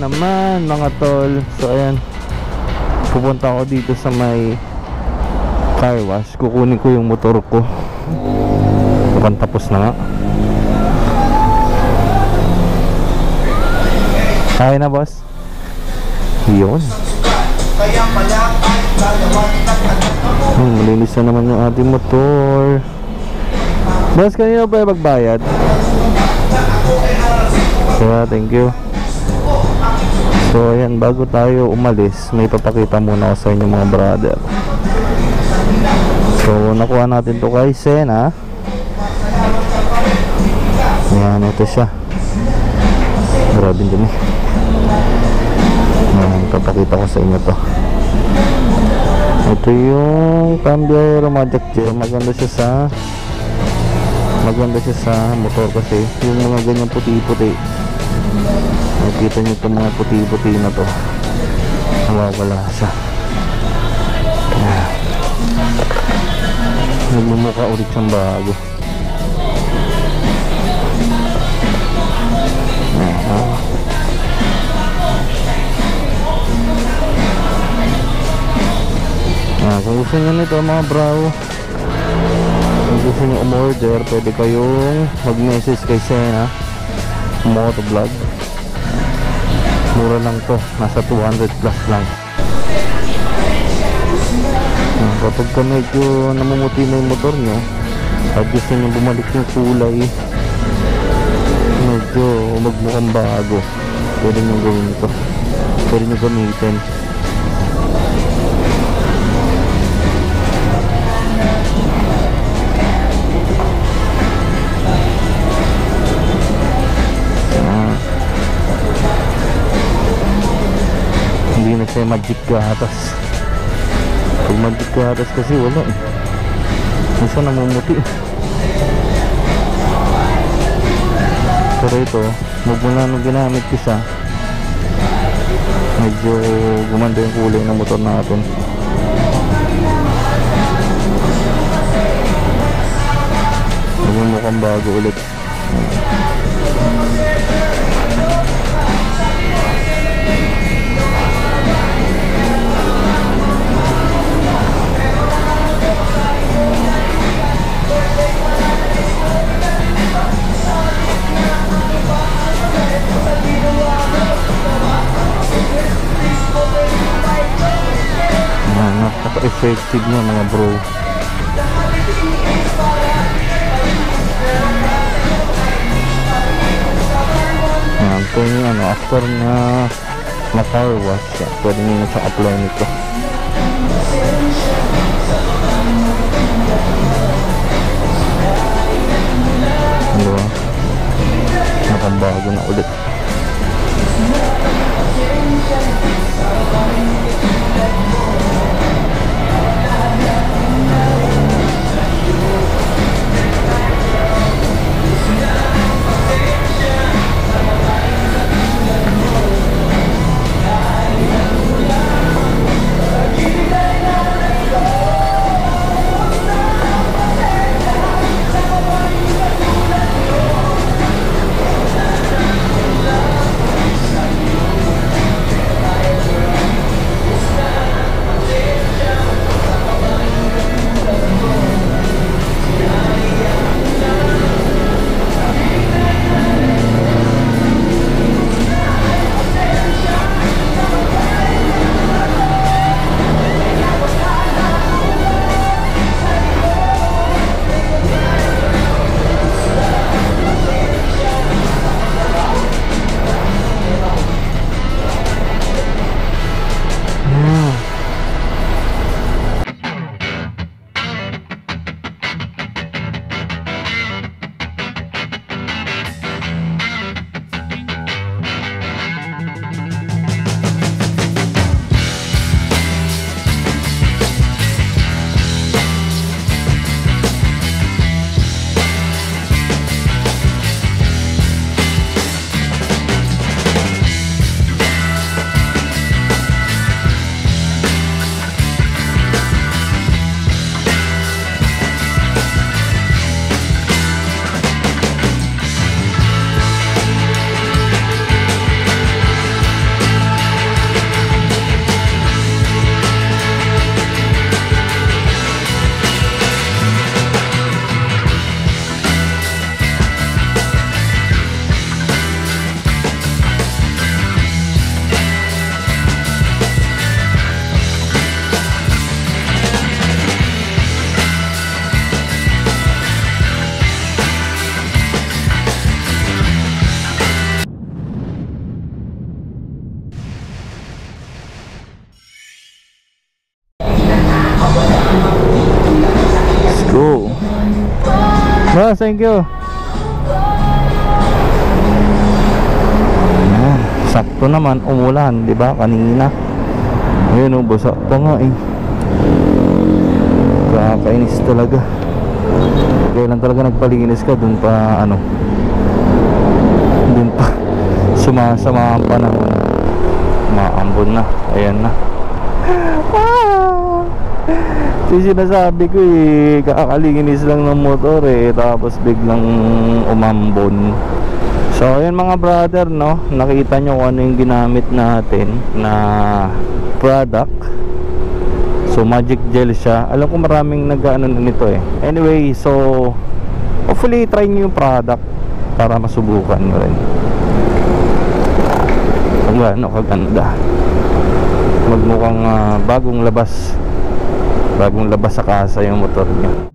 naman mga tol. So ayan, pupunta ako dito sa may car wash. Kukunin ko yung motor ko. Mukhang tapos na nga. Kaya na boss. Yun. Malinis na naman yung ating motor. Boss, kanina pa yung magbayad? Kaya thank you. So ayan, bago tayo umalis, may papakita muna ako sa inyo mga brother. So nakuha natin to kay Sena. Ayan, ito siya. Grabe din eh. Ayan, papakita ko sa inyo to. Ito yung cambio Romajack Gel. Maganda siya sa motor kasi yung mga ganyan puti-puti, nakikita nyo itong mga puti-puti na to, nawawala siya. Nagmumukha ulit siyang bago. Kung gusto nyo nito mga bro, kung gusto nyo umorder, pwede kayong mag-message kay Sena Motovlog. Mura lang to, nasa 200 plus lang. Kapag ka medyo namumuti na yung motor nyo at gusto nyo bumalik yung kulay, medyo magmukhang bago, pwede nyo gawin ito, pwede nyo gamitin. Hindi na siya magic gatas. Pag magic gatas kasi wala eh, minsan namumuti. Pero ito, magmula nung ginamit ko siya, medyo gumanda yung kulay ng motor natin. Magmumukhang bago ulit. Napaka-effective niya mga bro. Ito yung after na car wash, pwede nyo na siya apply nito. Diba? Nakambago na ulit. Boss, thank you. Ayan, sakto naman umulan, di ba? Kanina. Ayun oh, basa pa nga eh. Kakainis talaga. Kailan talaga nagpalinis ka dun pa ano, dun pa sumasama ang panahon. Maambon na. Ayan na. Yung sinasabi ko eh, kakalinis lang ng motor eh, tapos biglang umambon. So ayan mga brother, no, nakita nyo kung ano yung ginamit natin na product. So magic gel siya. Alam ko maraming nag-ano nito eh. Anyway, so hopefully try nyo yung product para masubukan nyo rin kung gaano kaganda. Magmukhang bagong labas sa kasa yung motor nyo.